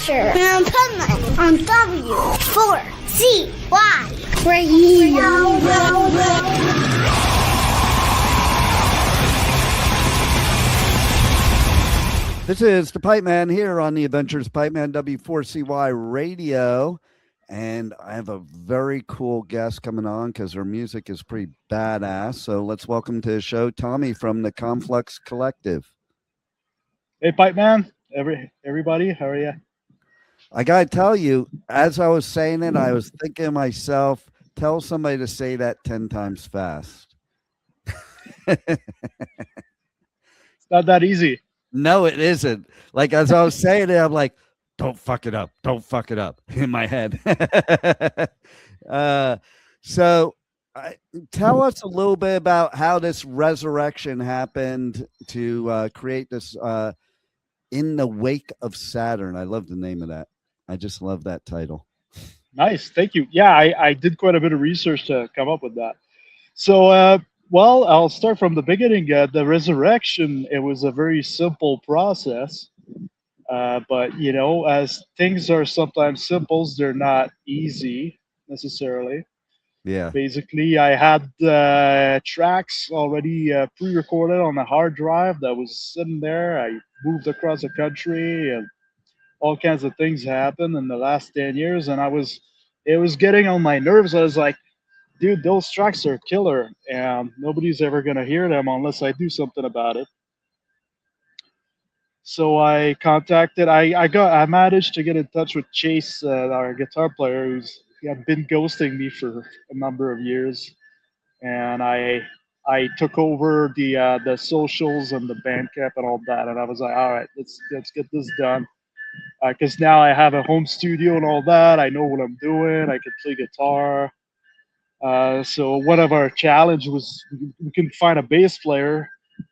Fraser and McKinnon on W4CY Radio. This is the Pipe Man here on the Adventures Pipe Man W4CY Radio. And I have a very cool guest coming on because her music is pretty badass. So let's welcome to the show Tommy from the Conflux Collective. Hey, Pipe Man. Everybody, how are you? I got to tell you, as I was saying it, I was thinking to myself, tell somebody to say that 10 times fast. It's not that easy. No, it isn't. Like, as I was saying it, I'm like, don't fuck it up. Don't fuck it up in my head. So tell us a little bit about how this resurrection happened to create this In the Wake of Saturn. I love the name of that. I just love that title. Nice. Thank you. Yeah, I did quite a bit of research to come up with that. So, well, I'll start from the beginning. The resurrection, it was a very simple process. But, you know, as things are sometimes simple, they're not easy necessarily. Yeah. Basically, I had tracks already pre-recorded on a hard drive that was sitting there. I moved across the country and all kinds of things happened in the last 10 years. And it was getting on my nerves. I was like, dude, those tracks are killer and nobody's ever going to hear them unless I do something about it. So I managed to get in touch with Chase, our guitar player, he had been ghosting me for a number of years, and I took over the socials and the Bandcamp and all that, and I was like, all right, let's get this done, because now I have a home studio and all that. I know what I'm doing. I can play guitar. So one of our challenge was we couldn't find a bass player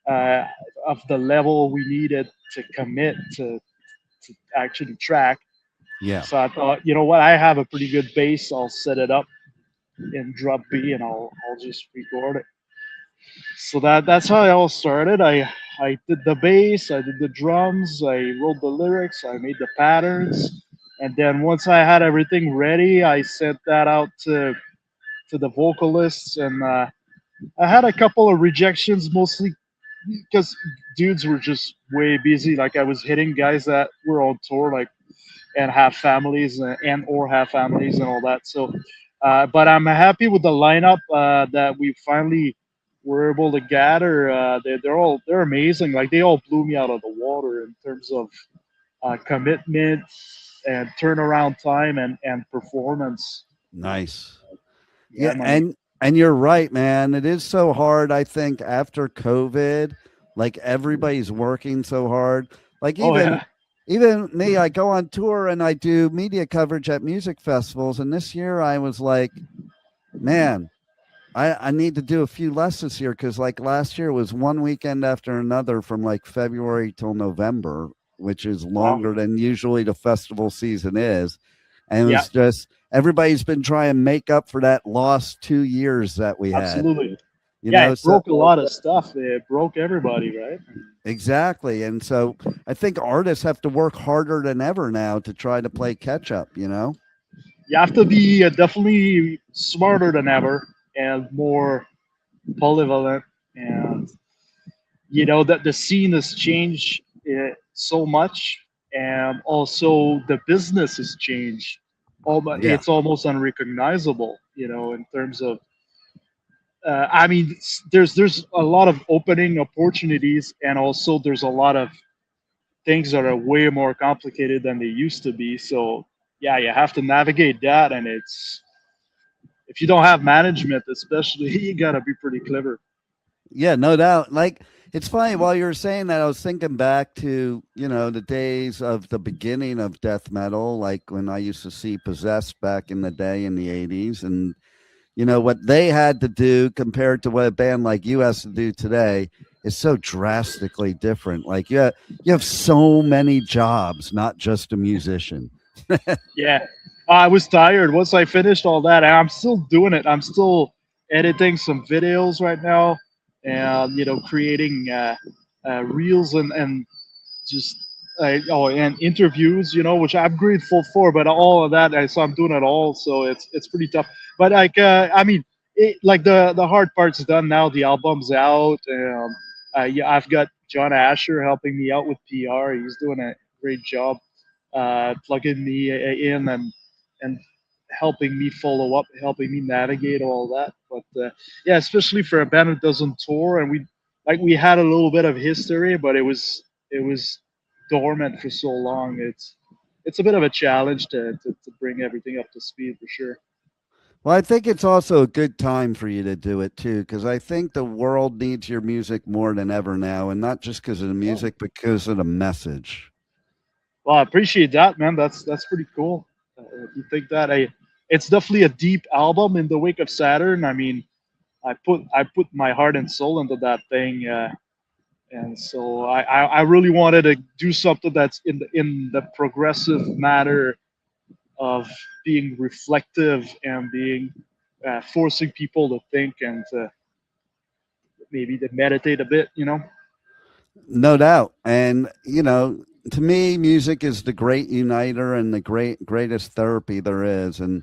of the level we needed to commit to actually track. Yeah. So I thought, you know what, I have a pretty good bass. I'll set it up in drop B and I'll just record it. So that's how it all started. I did the bass, I did the drums, I wrote the lyrics, I made the patterns, and then once I had everything ready, I sent that out to the vocalists, and I had a couple of rejections, mostly because dudes were just way busy. Like I was hitting guys that were on tour, like, and have families and all that. So, but I'm happy with the lineup that we finally were able to gather. They're amazing. Like they all blew me out of the water in terms of commitment and turnaround time and performance. Nice. Yeah, and you're right, man. It is so hard, I think, after COVID, like everybody's working so hard. Like even me, I go on tour and I do media coverage at music festivals. And this year I was like, man, I need to do a few less this year, because like last year was one weekend after another from like February till November, which is longer than usually the festival season is. And it was just, everybody's been trying to make up for that lost 2 years that we had. Absolutely. You know, it broke a lot of stuff. It broke everybody, right? Exactly. And so I think artists have to work harder than ever now to try to play catch up, you know? You have to be definitely smarter than ever and more polyvalent. And, you know, that the scene has changed so much. And also the business has changed. It's almost unrecognizable, you know, in terms of, I mean, there's a lot of opening opportunities, and also there's a lot of things that are way more complicated than they used to be. So yeah, you have to navigate that, and if you don't have management, especially, you gotta be pretty clever. Yeah, no doubt. Like, it's funny, while you were saying that, I was thinking back to, you know, the days of the beginning of death metal, like when I used to see Possessed back in the day in the 80s, and you know what they had to do compared to what a band like you has to do today is so drastically different. Like you have so many jobs, not just a musician. Yeah, I was tired once I finished all that, and I'm still doing it. I'm still editing some videos right now, and you know, creating reels and just and interviews, which I'm grateful for. But all of that, so I'm doing it all, so it's pretty tough. But like, I mean, like the hard part's done now. The album's out. Yeah, I've got John Asher helping me out with PR. He's doing a great job, plugging me in and helping me follow up, helping me navigate all that. But yeah, especially for a band that doesn't tour, and we had a little bit of history, but it was dormant for so long. It's a bit of a challenge to bring everything up to speed for sure. Well, I think it's also a good time for you to do it too, because I think the world needs your music more than ever now, and not just because of the music, but because of the message. Well, I appreciate that, man. That's pretty cool. If you think that, it's definitely a deep album in the Wake of Saturn. I mean, I put my heart and soul into that thing, and so I really wanted to do something that's in the progressive matter of being reflective and being forcing people to think and to maybe to meditate a bit. No doubt. And, to me, music is the great uniter and the greatest therapy there is. And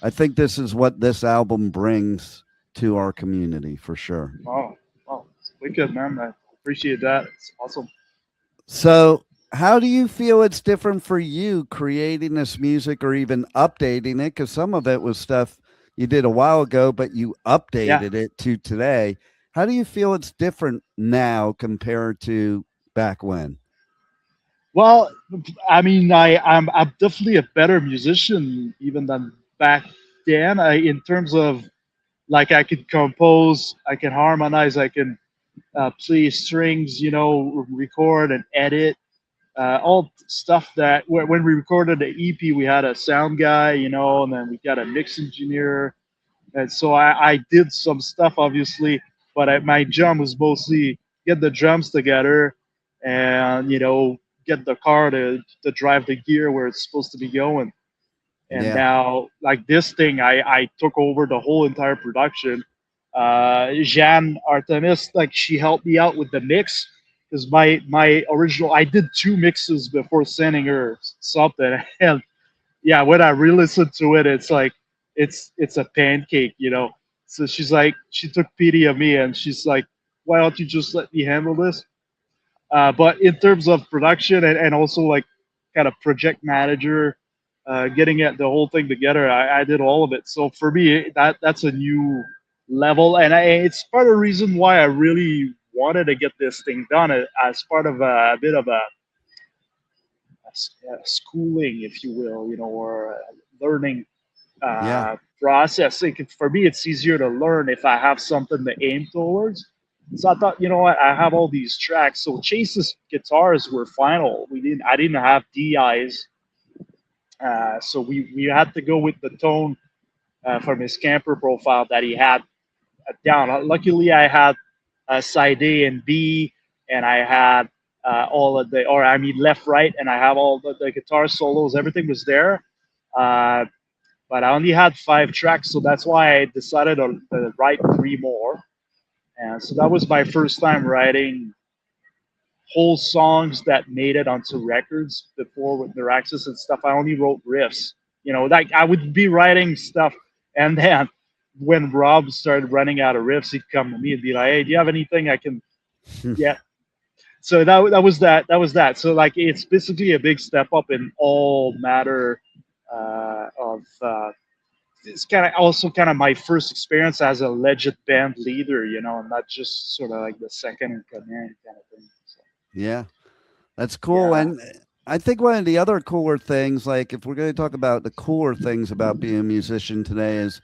I think this is what this album brings to our community for sure. Oh, it's wicked, man. I appreciate that. It's awesome. So, how do you feel it's different for you creating this music or even updating it? Because some of it was stuff you did a while ago, but you updated it to today. How do you feel it's different now compared to back when? Well, I mean, I'm definitely a better musician even than back then. In terms of like I can compose, I can harmonize, I can play strings, record and edit. All stuff that when we recorded the EP, we had a sound guy, and then we got a mix engineer, and so I did some stuff obviously, but my job was mostly get the drums together and get the car to drive the gear where it's supposed to be going. And Yeah. now, like this thing, I took over the whole entire production. Jeanne Artemis, like she helped me out with the mix because my original, I did 2 mixes before sending her something, and yeah, when I re-listened to it, it's like it's a pancake. So she's like, she took pity of me, and she's like, why don't you just let me handle this? But in terms of production and also like kind of project manager, getting the whole thing together, I did all of it. So for me, that's a new level, and it's part of the reason why I really wanted to get this thing done as part of a bit of a schooling, if you will, or learning Yeah. process. For me, it's easier to learn if I have something to aim towards. So I thought, you know what, I have all these tracks. So Chase's guitars were final. I didn't have DIs, so we had to go with the tone from his camper profile that he had down. Luckily, I had side A and B, and I had all of or I mean left, right, and I have all the guitar solos. Everything was there. Uh, but I only had 5 tracks, so that's why I decided to write 3 more. And so that was my first time writing whole songs that made it onto records before with Neuraxis and stuff. I only wrote riffs. Like I would be writing stuff, and then when Rob started running out of riffs, he'd come to me and be like, "Hey, do you have anything I can?" Yeah. So that was that. That was that. So like it's basically a big step up in all matter of. It's kind of also kind of my first experience as a legit band leader, and not just sort of like the second in command kind of thing. So, Yeah. That's cool. yeah. And I think one of the other cooler things, like if we're going to talk about the cooler things about being a musician today, is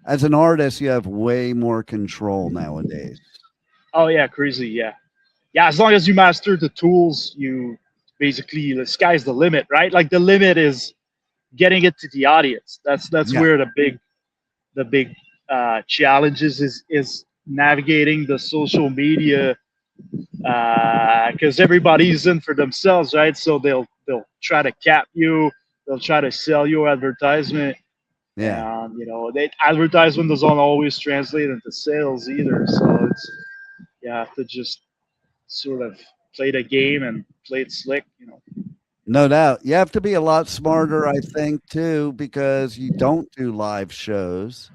as an artist, you have way more control nowadays. Oh yeah, crazy. Yeah. Yeah. As long as you master the tools, you basically the sky's the limit, right? Like the limit is getting it to the audience. That's Yeah. where the big challenges is navigating the social media because everybody's in for themselves, right? So they'll try to cap you, they'll try to sell you advertisement, Yeah. and advertisement doesn't always translate into sales either. So you have to just sort of play the game and play it slick. No doubt. You have to be a lot smarter, I think, too, because you don't do live shows.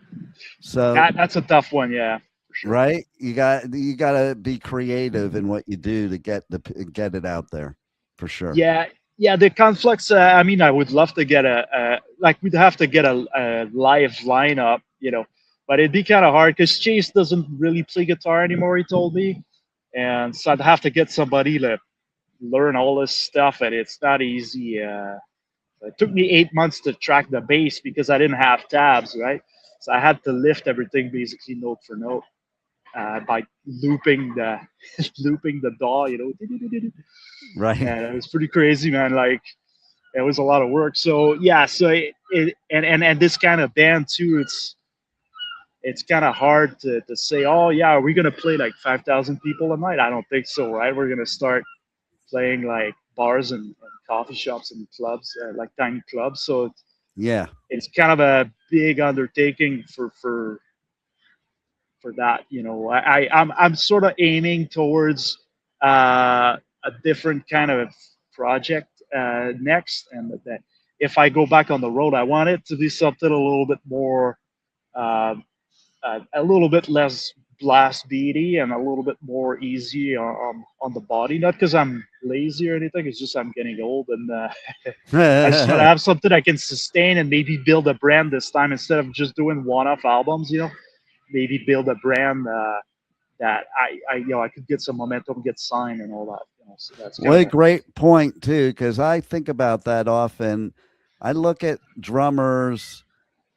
So, That's a tough one, yeah, for sure. right? You got to be creative in what you do to get it out there, for sure. Yeah, yeah. The Conflux. I mean, I would love to get like we'd have to get a live lineup, but it'd be kind of hard because Chase doesn't really play guitar anymore. He told me, and so I'd have to get somebody to learn all this stuff, and it's not easy. It took me 8 months to track the bass because I didn't have tabs, right? So I had to lift everything basically note for note by looping the looping the DAW, Right. and it was pretty crazy, man. Like it was a lot of work. So yeah, so and this kind of band too, it's kind of hard to say, oh yeah, are we gonna play like 5,000 people a night? I don't think so, right? We're gonna start playing like bars and coffee shops and clubs, like tiny clubs. So Yeah. it's kind of a big undertaking for that. I'm sort of aiming towards a different kind of project next, and that if I go back on the road, I want it to be something a little bit more, uh, a little bit less blast beady and a little bit more easy on the body. Not because I'm lazy or anything. It's just I'm getting old, and I just want to have something I can sustain and maybe build a brand this time instead of just doing one-off albums. Maybe build a brand that I could get some momentum, get signed, and all that. So that's What a kind of great point, too, because I think about that often. I look at drummers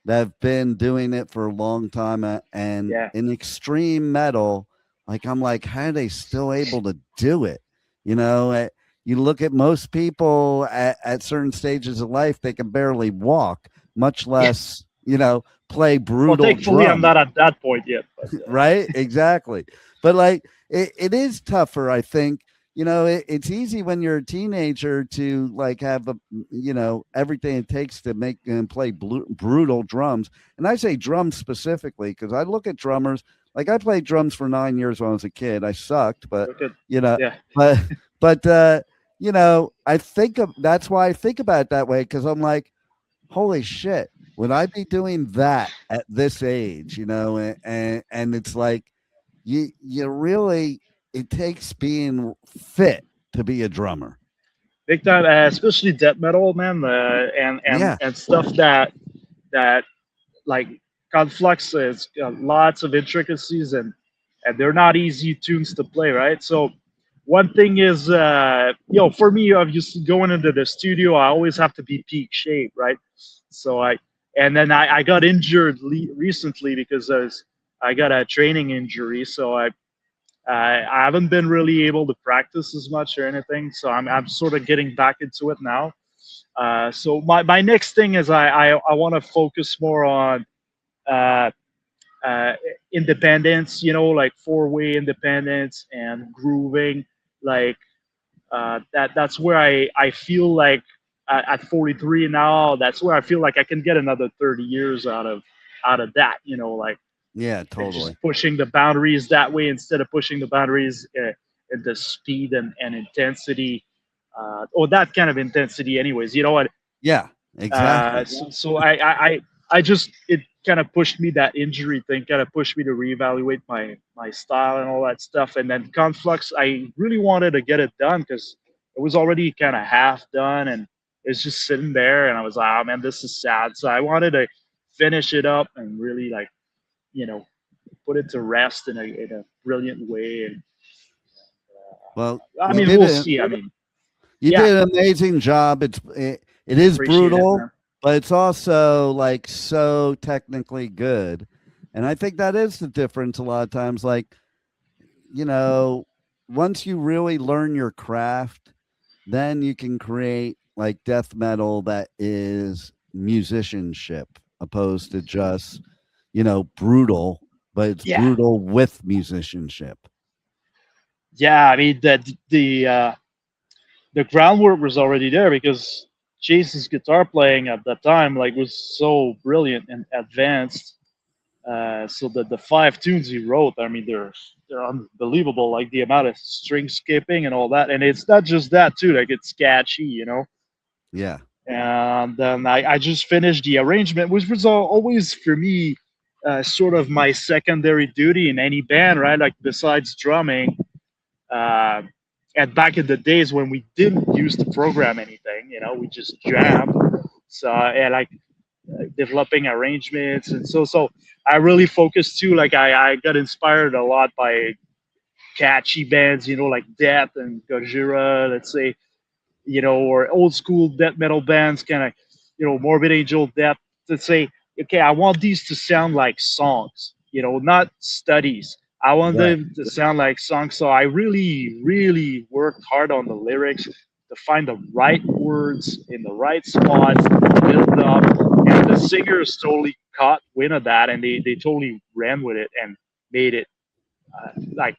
that have been doing it for a long time and yeah, in extreme metal, like I'm like, how are they still able to do it? You know, you look at most people at certain stages of life, they can barely walk, much yeah. less, play Well, brutal thankfully, I'm drums. not at that point yet. But Right? Exactly. But like it is tougher, I think. It's easy when you're a teenager to like have everything it takes to make and play brutal drums. And I say drums specifically because I look at drummers like I played drums for 9 years when I was a kid. I sucked, but look at you know, yeah, but I think that's why I think about it that way because I'm like, holy shit, would I be doing that at this age? And it's like you really it takes being fit to be a drummer. big time, especially death metal, man, Yeah, and stuff that like Conflux is lots of intricacies and they're not easy tunes to play, right? So one thing is, for me, obviously going into the studio, I always have to be peak shape, right? So and then I got injured recently because I got a training injury, so I haven't been really able to practice as much or anything. So I'm sort of getting back into it now. So my next thing is I want to focus more on uh, uh, independence, like four-way independence and grooving. Like that's where I feel like at 43 now, that's where I feel like I can get another 30 years out of that. Like yeah, and just totally. pushing the boundaries that way instead of pushing the boundaries in the speed and intensity, or that kind of intensity. Anyways, you know what? Yeah, exactly. So I just it kind of pushed me, that injury thing kind of pushed me to reevaluate my style and all that stuff. And then Conflux, I really wanted to get it done because it was already kind of half done and it's just sitting there. And I was like, oh man, this is sad. So I wanted to finish it up and really like you know put it to rest in a brilliant way. And Well, I you mean, did we'll it. see. I mean, You yeah, did an amazing job. It is appreciate it, brutal, man. but it's also like so technically good. And I think that is the difference a lot of times. Like, you know, once you really learn your craft, then you can create like death metal that is musicianship opposed to just, brutal, but it's Yeah, brutal with musicianship. yeah. I mean, the groundwork was already there because Chase's guitar playing at that time like was so brilliant and advanced. So the five tunes he wrote, I mean, they're unbelievable. Like the amount of string skipping and all that, and it's not just that too. Like it's sketchy. Yeah. And then I just finished the arrangement, which was always for me sort of my secondary duty in any band, right? Like besides drumming. Uh, and back in the days when we didn't use to program anything, we just Right. jammed. So and like developing arrangements, and so I really focused too. Like I got inspired a lot by catchy bands, like Death and Gojira, let's say, or old school death metal bands, kind of, Morbid Angel, Death, to say, okay, I want these to sound like songs, not studies. I want Right. them to sound like songs. So I really, really worked hard on the lyrics to find the right words in the right spots, build up, and the singers totally caught wind of that, and they totally ran with it and made it like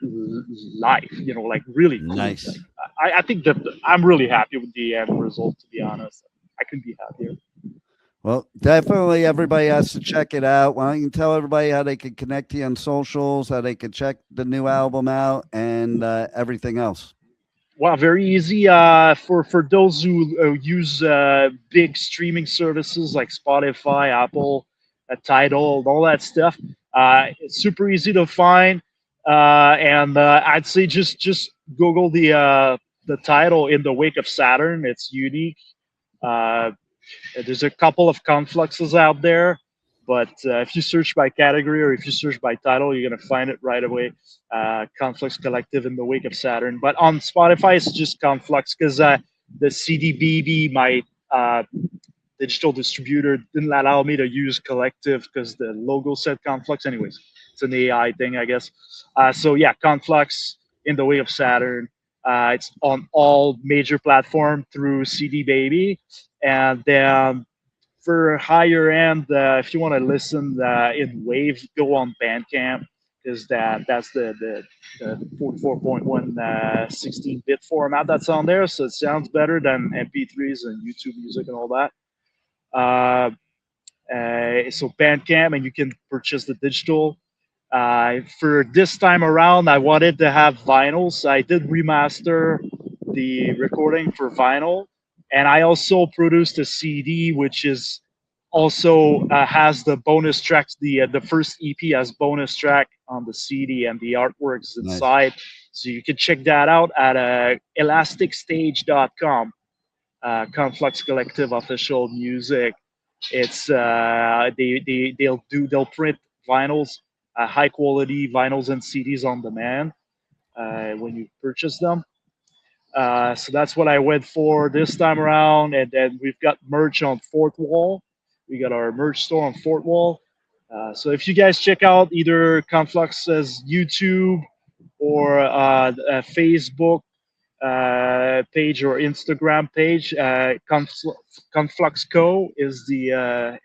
life, like really cool. Like Nice. I think that I'm really happy with the end result. To be honest, I couldn't be happier. Well, definitely everybody has to check it out. Why don't you tell everybody how they can connect to you on socials, how they can check the new album out, and everything else? Wow, very easy. For those who use big streaming services like Spotify, Apple, Tidal, and all that stuff, it's super easy to find. And I'd say just Google the title In the Wake of Saturn. It's unique. Uh, there's a couple of confluxes out there, but if you search by category or if you search by title, you're gonna find it right away. Conflux Collective In the Wake of Saturn. But on Spotify, it's just Conflux because the CDBB, my digital distributor, didn't allow me to use Collective because the logo said Conflux. Anyways, it's an AI thing, I guess. So yeah, Conflux In the Wake of Saturn. It's on all major platforms through CD Baby, and then for higher end, if you want to listen in Wave, go on Bandcamp because that's the 44.1 16-bit format that's on there, so it sounds better than MP3s and YouTube music and all that. Uh, so Bandcamp, and you can purchase the digital. For this time around, I wanted to have vinyl, so I did remaster the recording for vinyl, and I also produced a CD, which is also has the bonus tracks. The first EP has bonus track on the CD, and the artworks Nice. inside, so you can check that out at elasticstage.com. Conflux Collective official music. It's they'll print vinyls, high quality vinyls and CDs on demand when you purchase them. So that's what I went for this time around, and then we've got merch on Fort Wall. We got our merch store on Fort Wall. So if you guys check out either Conflux's YouTube or Facebook page or Instagram page. Conflux Co is the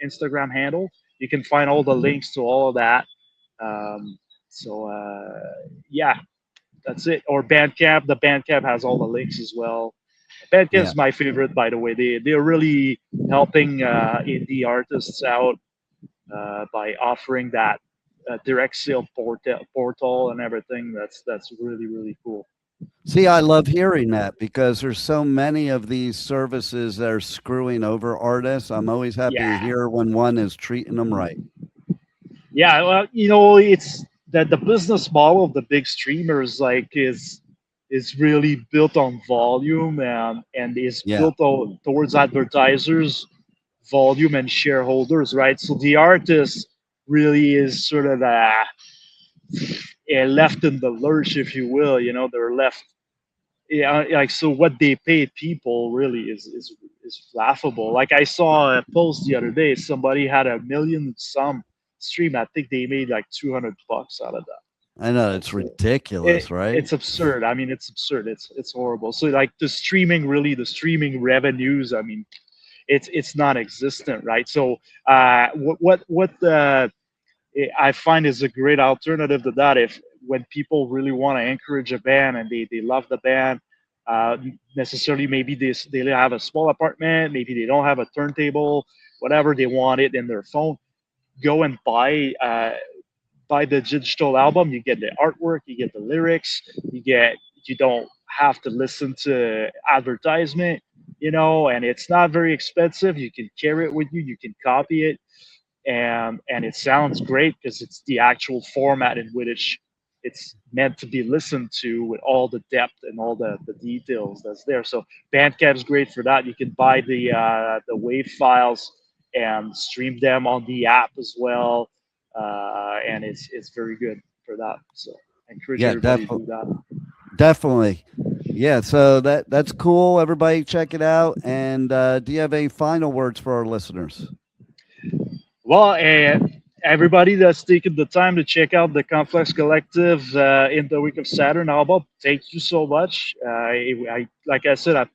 Instagram handle. You can find all the links to all of that. Yeah, that's it. Or Bandcamp. The Bandcamp has all the links as well. Bandcamp Yeah. is my favorite, by the way. They're really helping indie artists out by offering that direct sale portal and everything. That's really really cool. See, I love hearing that because there's so many of these services that are screwing over artists. I'm always happy to Yeah. hear when one is treating them right. Yeah, well, it's that the business model of the big streamers is really built on volume and is Yeah. built towards advertisers, volume and shareholders, right? So the artist really is sort of left in the lurch, if you will. They're left. Yeah, like so. What they pay people really is laughable. Like I saw a post the other day. Somebody had a million some stream. I think they made like $200 out of that. I know it's ridiculous, right? It's absurd. I mean, it's absurd. It's horrible. So like the streaming revenues. I mean, it's non-existent, right? So what I find is a great alternative to that. If when people really want to encourage a band and they love the band, uh, necessarily maybe they have a small apartment, maybe they don't have a turntable, whatever, they want it in their phone. Go and buy the digital album. You get the artwork, you get the lyrics, you don't have to listen to advertisement. and it's not very expensive. You can carry it with you. You can copy it, and it sounds great because it's the actual format in which it's meant to be listened to, with all the depth and all the details that's there. So Bandcamp's great for that. You can buy the WAV files and stream them on the app as well, and it's very good for that. So I encourage everybody to do that. Definitely. Yeah, so that's cool. Everybody check it out. And do you have any final words for our listeners? Well, everybody that's taken the time to check out the Conflux Collective in the Wake of Saturn album, thank you so much. I like I said, I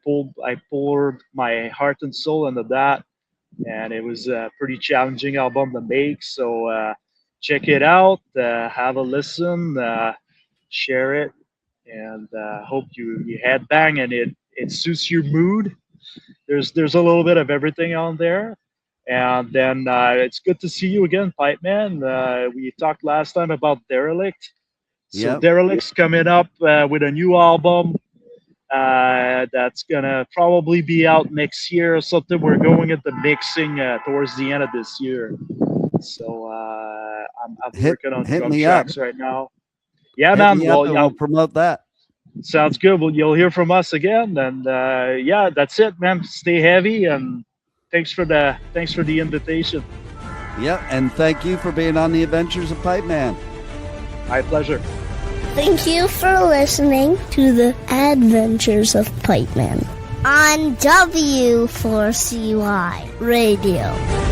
poured my heart and soul into that, and it was a pretty challenging album to make. So check it out, have a listen, share it, and hope you headbang and it suits your mood. There's a little bit of everything on there. And then it's good to see you again, Pipe Man. We talked last time about Derelict. So Derelict's coming up with a new album that's going to probably be out next year or something. We're going into mixing towards the end of this year. So I'm working on drum tracks right now. Yeah, man. Well, I'll promote that. Sounds good. Well, you'll hear from us again. And yeah, that's it, man. Stay heavy, and thanks for the invitation. Yeah, and thank you for being on the Adventures of Pipe Man. My pleasure. Thank you for listening to the Adventures of Pipe Man on W4CY Radio.